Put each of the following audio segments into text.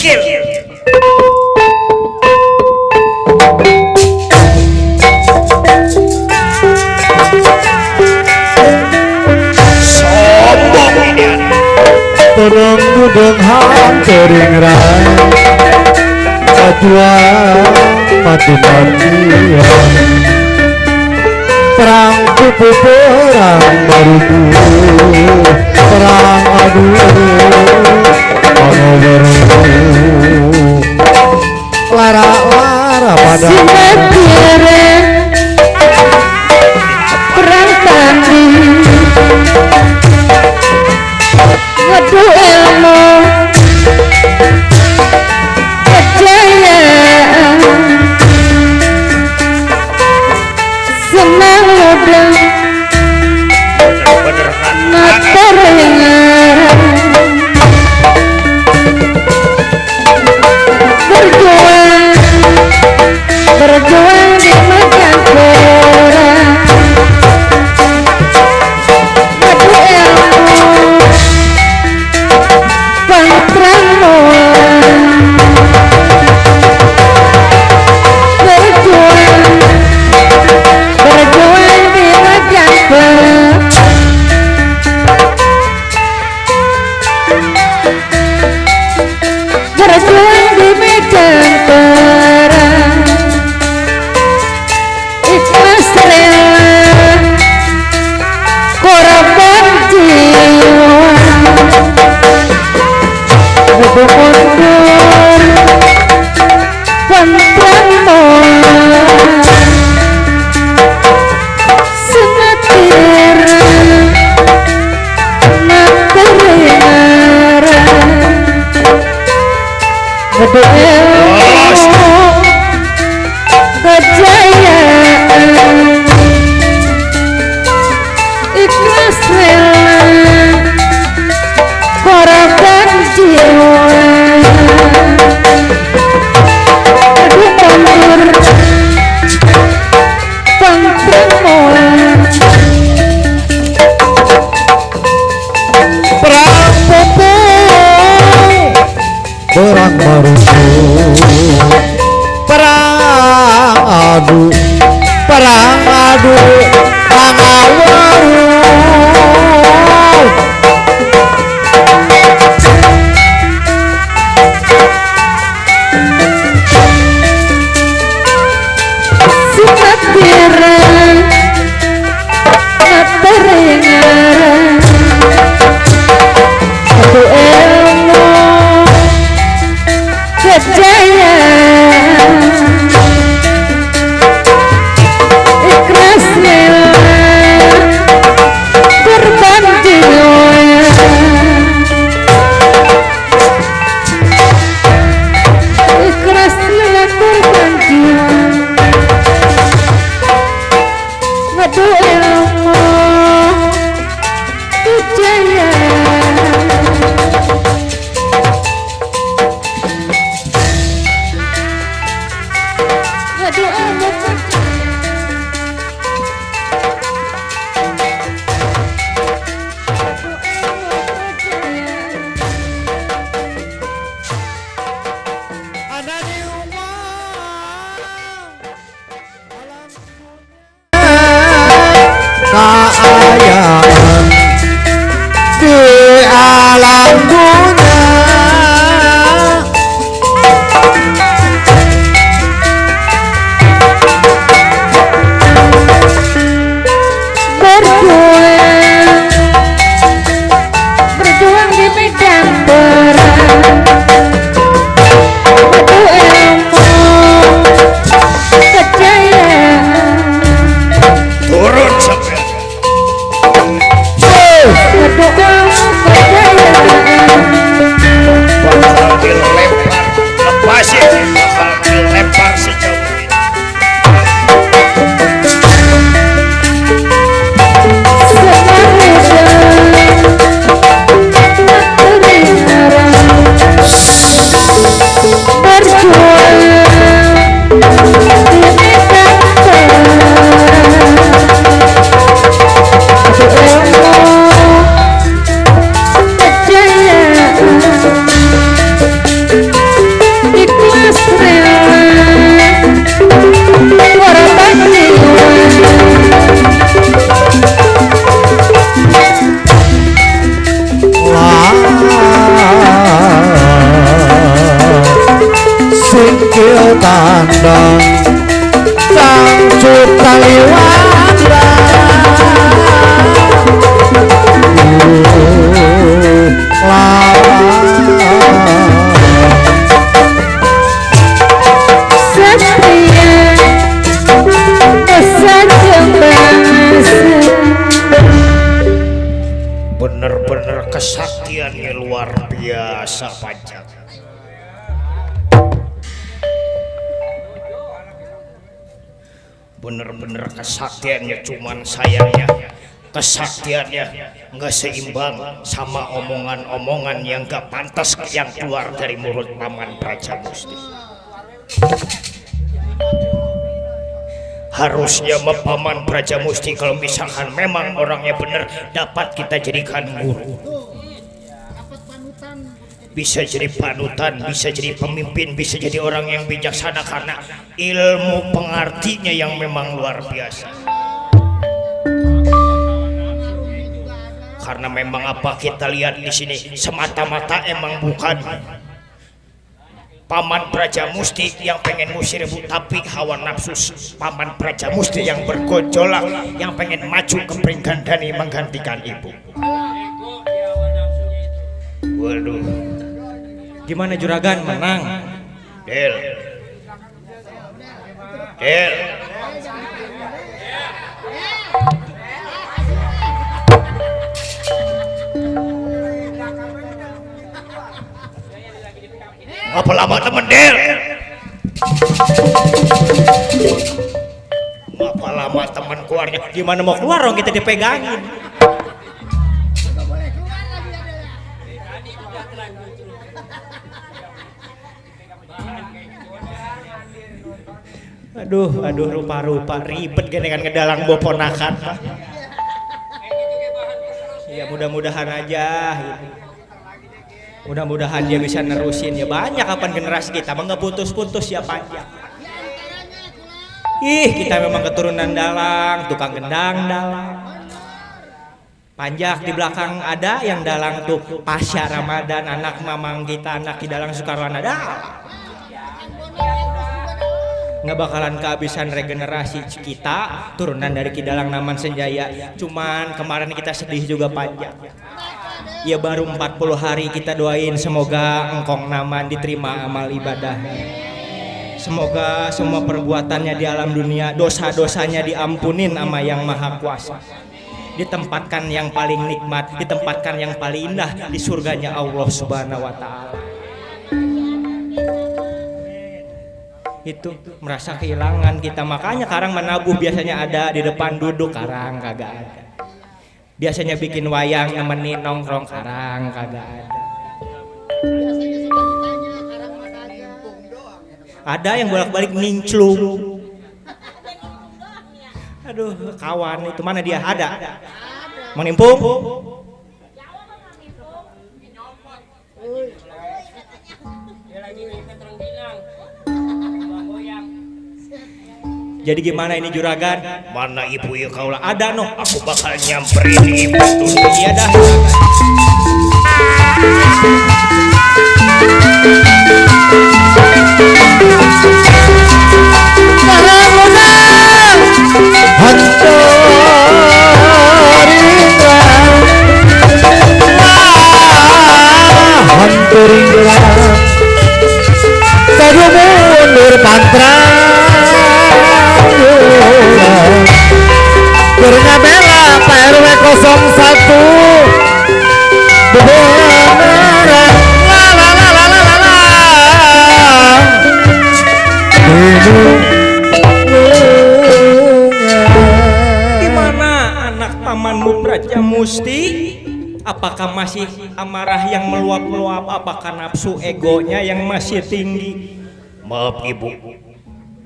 mikir. Sombong ini. Turun gudung hampering rai Ajwa mati-matian Perang kupu perang baruku Perang adu Pangoberu Lara-lara pada Sinetire perang tanding ngadu ilmu kejayaan senang mudeng materingan berjuang di makan perang ngadu ilmu pangtramu berjuang di makan perang berjuang di medan perang ikhlas rela korban jiwa mundur pantangmu senatira materinara ngadu ilmu kejayaan ikhlas rela korban jiwa aduh mundur pangtramu Perang popo Perang baruku Perang adu Perang adu Pangoberu sinatira materingan ngadu ilmu kejayaan ikhlas rela korban jiwa ikhlas rela korban jiwa ngadu ilmu kejayaan ringkil tandang cangcut kaliwat bener-bener kesaktiannya luar biasa Panjang. Bener-bener kesaktiannya, cuman sayangnya kesaktiannya nggak seimbang sama omongan-omongan yang gak pantas yang keluar dari mulut Paman Brajamusti. Harusnya Paman Brajamusti kalau misalkan memang orangnya benar dapat kita jadikan guru, bisa jadi panutan, bisa jadi pemimpin, bisa jadi orang yang bijaksana karena ilmu pengartinya yang memang luar biasa. Karena memang apa kita lihat di sini semata-mata emang bukan Paman Brajamusti yang pengen ngusir ibu, tapi hawa nafsu Paman Brajamusti yang bergojolak, yang pengen maju ke Pringgandani menggantikan ibu. Waduh, Gimana juragan menang? Del. Apa lama temen Del? Apa lama teman keluarnya? Gimana mau keluar dong kita dipegangin? Aduh, rupa-rupa ribet gini kan ngedalang bawa ponakan. Ya mudah-mudahan aja. Mudah-mudahan dia bisa nerusin ya, banyak kapan generasi kita nggak putus-putus ya Panjang. Kita memang keturunan dalang, tukang gendang dalang. Panjang di belakang ada yang dalang tuh Pasya Ramadan, anak mamang kita, anak di dalang Soekarwana dalang. Nggak bakalan kehabisan regenerasi kita turunan dari Kidalang Naman Senjaya. Cuman kemarin kita sedih juga Panjang. Ya baru 40 hari kita doain semoga Engkong Naman diterima amal ibadahnya. Semoga semua perbuatannya di alam dunia, dosa-dosanya diampunin sama Yang Maha Kuasa. Ditempatkan yang paling nikmat, ditempatkan yang paling indah di surganya Allah Subhanahu wa taala. Itu merasa kehilangan kita, makanya karang menabuh biasanya ada di depan duduk, karang kagak ada. Biasanya bikin wayang nemenin nongkrong, karang kagak ada. Ada yang bolak-balik ninclung. Aduh, kawan itu mana dia? Ada. Menimpung. Jadi gimana ini juragan? Mana ibu ya kaulah? Ada noh. Aku bakal nyamperin ibu dulu. Iya dah. Hanturinglah Tadu mundur pantrang Kurnya bela PRW 01 Bebeneran Gimana anak pamanmu Brajamusti? Apakah masih amarah yang meluap-luap? Apakah nafsu egonya yang masih tinggi? Maaf ibu,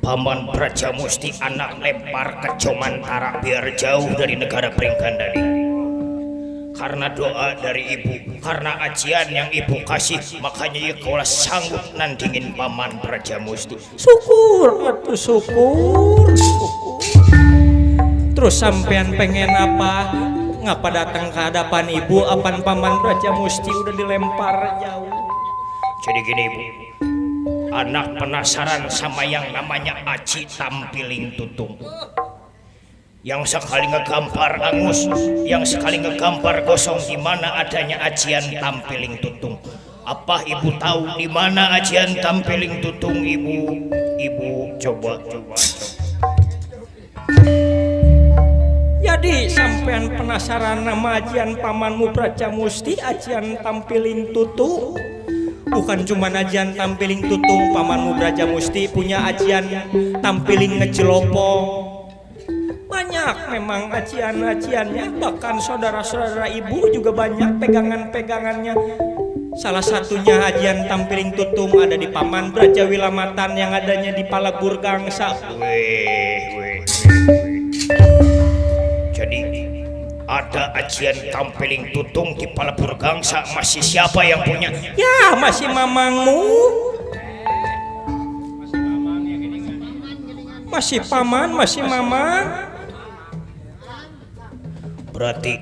Paman Brajamusti anak lempar ke Comantara biar jauh dari negara Pringgandani. Karena doa dari ibu, karena ajian yang ibu kasih, makanya ia kaulah sanggup nandingin Paman Brajamusti. Syukur, atuh syukur. Terus sampean pengen apa? Ngapa datang ke hadapan ibu? Apan Paman Brajamusti udah dilempar jauh. Jadi gini ibu, Anak penasaran sama yang namanya Aci Tampiling Tutung. Yang sekali ngegambar angus, yang sekali ngegambar gosong di mana adanya ajian Tampiling Tutung. Apa ibu tahu di mana ajian Tampiling Tutung, ibu? Ibu coba. Jadi sampean penasaran nama ajian pamanmu Praja Musti, ajian Tampiling Tutung? Bukan cuma ajian Tampiling Tutung, pamanmu Braja Musti punya ajian Tampiling Ngejelopong. Banyak memang ajian-ajiannya, bahkan saudara-saudara ibu juga banyak pegangan-pegangannya. Salah satunya ajian Tampiling Tutung ada di Paman Braja Wilamatan yang adanya di Palabur Gangsa. Jadi ada ajian Tampiling Tutung di Palabur Gangsa, masih siapa yang punya? Ya, masih mamangmu. Masih paman, masih mamang. Berarti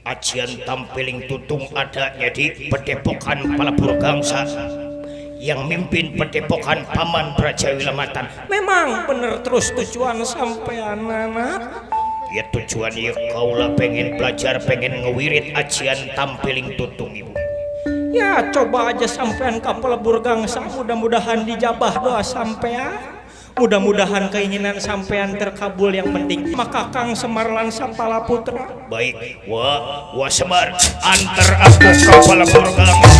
ajian Tampiling Tutung adanya di Padepokan Palabur Gangsa. Yang mimpin Padepokan Paman Braja Wilamatan. Memang bener terus tujuan sampean anak. Ya tujuannya kaulah pengen belajar, pengen ngewirit ajian Tampiling Tutung, ibu. Ya coba aja sampean ke Palabur Gangsa, mudah-mudahan dijabah doa sampean. Mudah-mudahan keinginan sampean terkabul, yang penting maka Kang Semarlan Sapala Putra. Baik, wah Semar, antar aku ke Palabur Gangsa.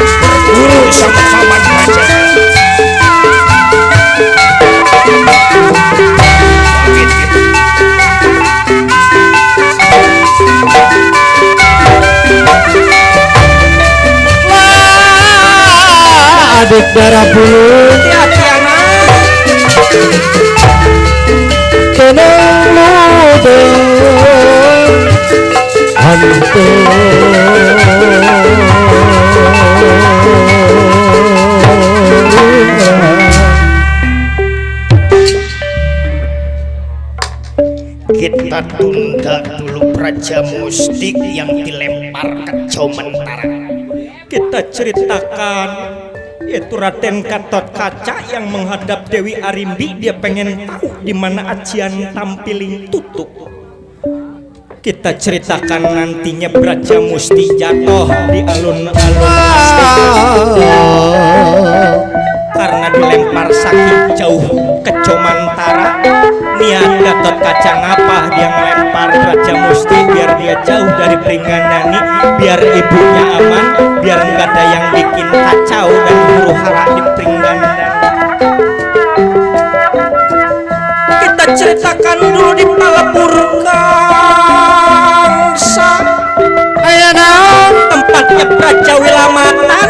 Berguru sama Paman Braja. Adik darah bulu Hati-hati anak. tenang mudeng hantu Kita tunda dulu Braja Musti yang dilempar ke Jomentara. Kita ceritakan yaitu Raden Gatot Kaca yang menghadap Dewi Arimbi. Dia pengen tahu di mana ajian Tampiling Tutung. Kita ceritakan nantinya Braja Musti jatuh di alun-alun karena dilempar sakit jauh ke Jomantara. Niat Gatot Kaca ngapa dia ngelempar Braja Musti biar dia jauh dari Pringgandani, biar ibunya aman, biar nggak ada yang bikin kacau dan huru hara di Pringgandani. Kita ceritakan dulu di Palabur Gangsa, tempatnya Braja Wilamatan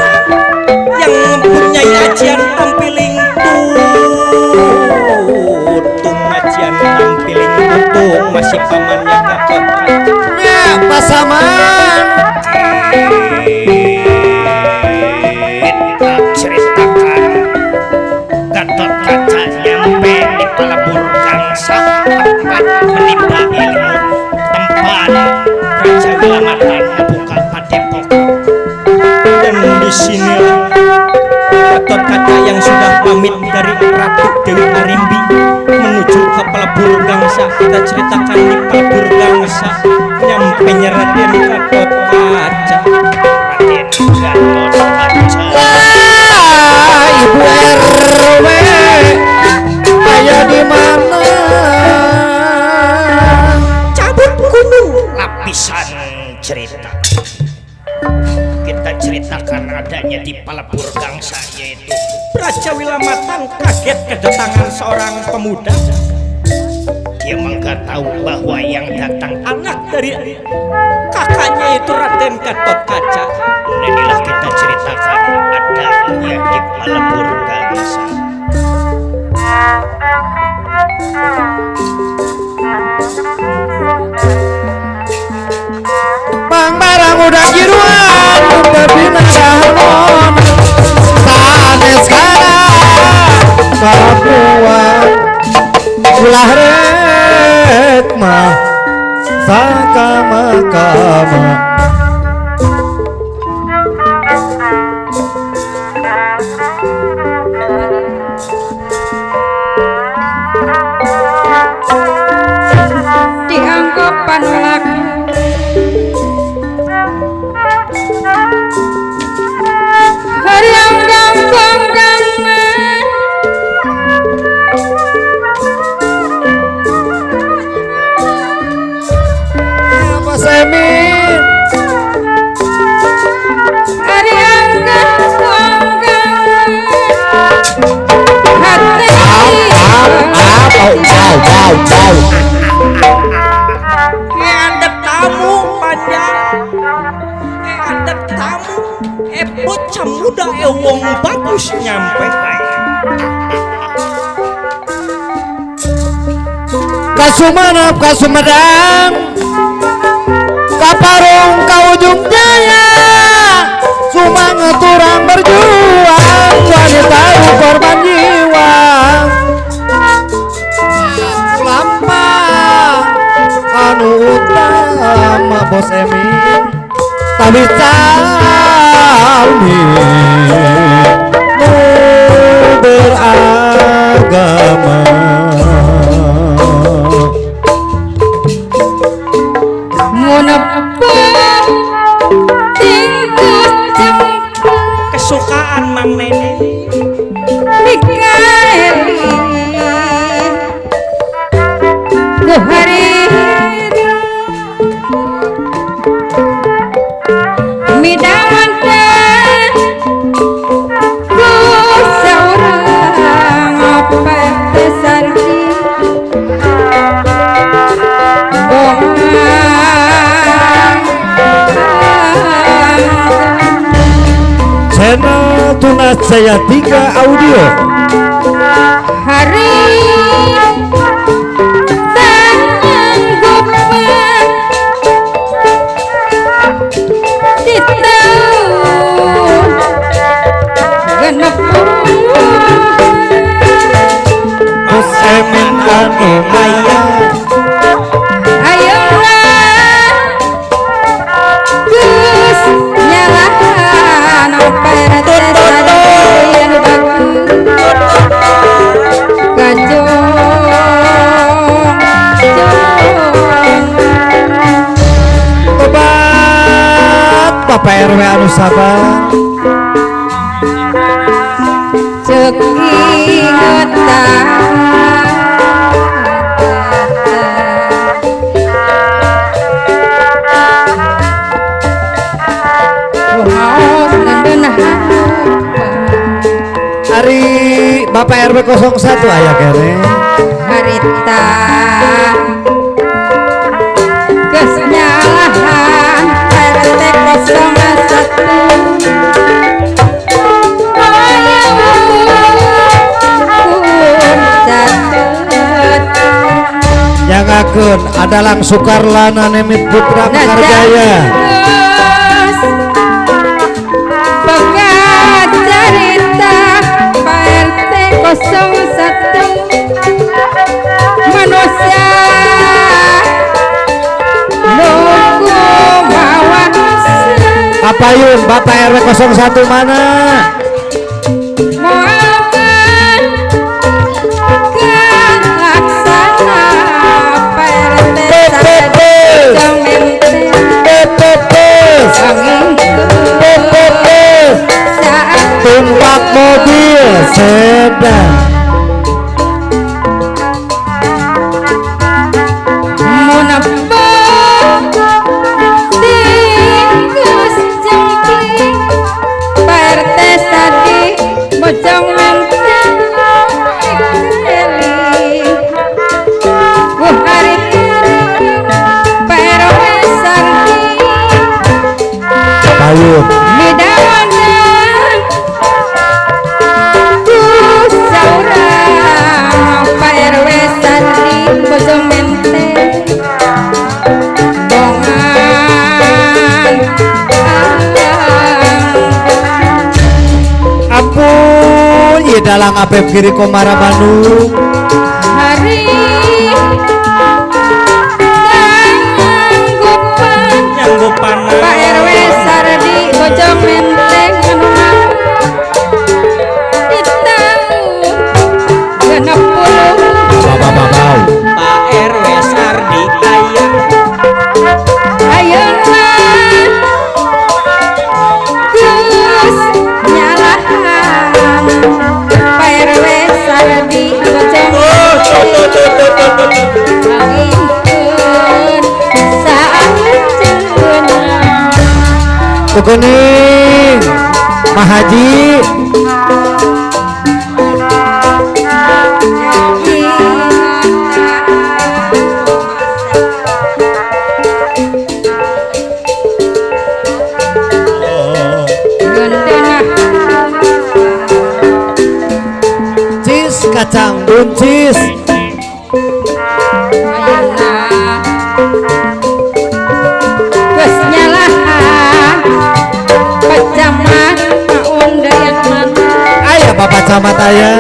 yang mempunyai ajian Tampiling Tutung. Ajian Tampiling Tutung masih pamannya Gatot Kaca. ya pasaman Kita ceritakan Gatot Kaca nyampe di Palabur Gangsa, tempat menimba ilmu, tempat Braja Wilamatan membuka padepokan. Dan disinilah Gatot Kaca yang sudah pamit dari Ratu Dewi Arimbi menuju ke Palabur Gangsa. Kita ceritakan di Palabur Gangsa nyampe Raden Gatot Kaca. Raden Gatot Kaca. ibu RW ayah di mana Cabut gunung. Lapisan cerita kita ceritakan adanya di Palabur Gangsa, yaitu Braja Wilamatan kaget kedatangan seorang pemuda. dia nggak tahu bahwa yang datang Anak dari kakaknya itu Raden Gatot Kaca. inilah kita ceritakan adanya di Palabur Gangsa. bang barang udah jiruan udah binatang sanes sekarang kapuan ulah retma sakama-kama nyampe Kasumanap Kasumedang Kaparung ka ujung jaya Sumanget turang berjuang wanita korban jiwa Lambang anu utama bos Emin tapi calmi nu beragama kesukaan Mang Nene Mikaeli Buhari midangan ku seorang apa besarki channel Tunas Jaya 3 Audio hari tanggupan di tahun genep Bos Emin anu ayah ayolah Gus nyalakan operet yang bagus kacung obat Bapak RW anu sabar cek ingetan Hari Bapak RW 01 aya kene harita kesnyalahan RT 01 nyangakeun adalang Sukarlana Nemit Putra Mekarjaya pegat cerita PRT 01 manusia nunggu bawa Apayun Bapak RW 01 mana Muhammad Kalaksana PRT tumpak mobil sedan Ayun ampun ye dalang apep kiri Komara Bandung hari nyanggupan Pak RW Sardi Bojong Menteng di tahun 60 babau Pak RW Sardi ayah ayeuna Gus nyalahan Pak RW Sardi Bojong Menteng saat Kukuning Mahaji kacang buncis. ayeuna geus nyalahan pecamat maun dayat mana Aya Bapak Camat aya.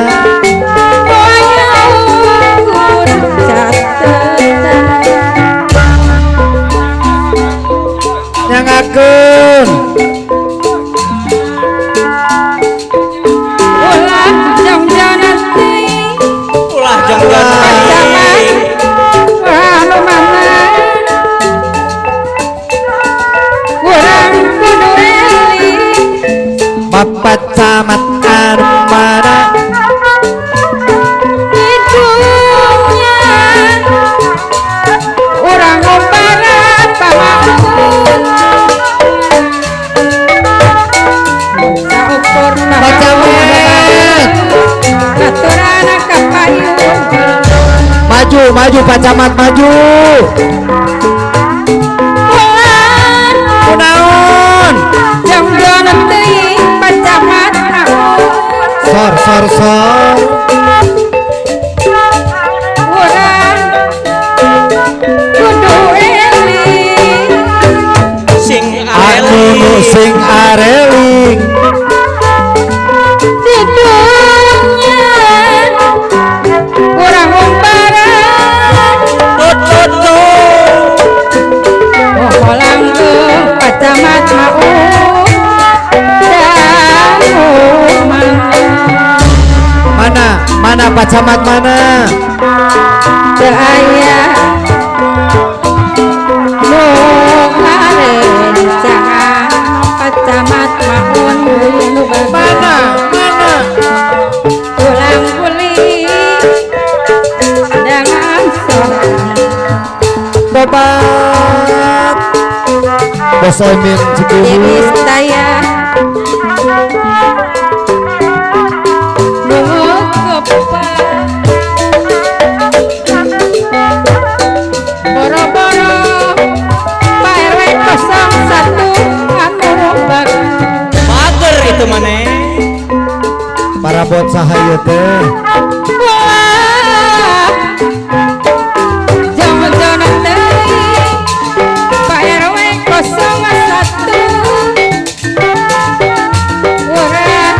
Nyangakeun. ulah jong-jongan teuing Ulah jonggan pecamat anu mana urang kudu eling Bapak Camat anu mana? hidungnya urang umpara pamaun saukur Pak Camat. baturana kapayun Maju, maju Pak Camat maju. ulah Kunaon? jong-jongan teuing pecamat maun Sor sor sor. urang kudu eling sing Anu nu sing areling. hidungnya urang umpara oh langkung pecamat maun dauman Mana? Mana Pak Camat mana? teu aya nu ngarencana pecamat maun nu Mana? Mana? ulang pulih dengan sorang Bapak Bos Emin Cikulu. iris daya nunggu kepa boro-boro Pak RW 01 anu bagus mager itu mana Para bot sahaya teh. wah jangan-jangan teuing Pak RW 01 urang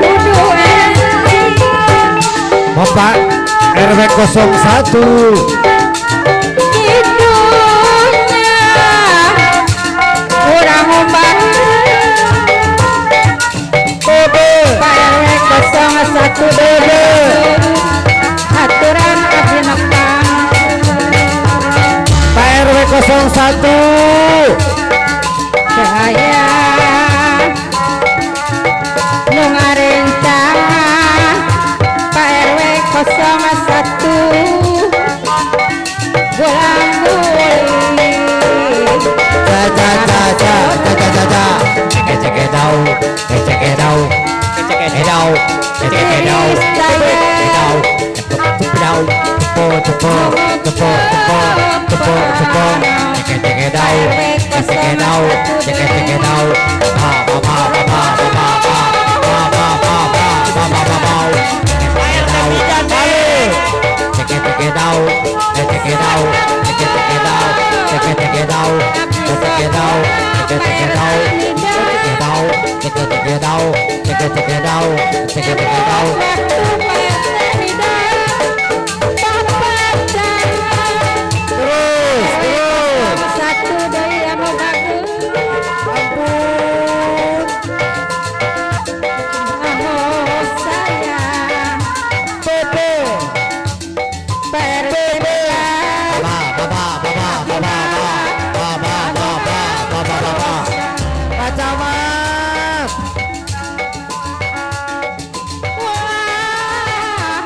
kudu eling Bapak RW 01. hidungnya urang umbah Pak RW 01 bebe aturan abdi nepang Pak RW 01. cahaya nu ngarencana Pak RW 01 gulang guling Caca caca caca caca. Cek cek dau. Cek dau. Cek dau. Cek dau. Dau. Cek dau. Tepo tepo tepo tepo tepo tepo. Cek dau. Cek dau. Cek dau. Ba ba ba ba ba ba ba ba ba ba ba ba ba ba ba. Cek dau. Cek dau. Cek dau. Cek dau. Cek dau. Cek dau. satu deui anu bagus oh sayang Pak RW Pak Camat. wah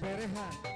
berehan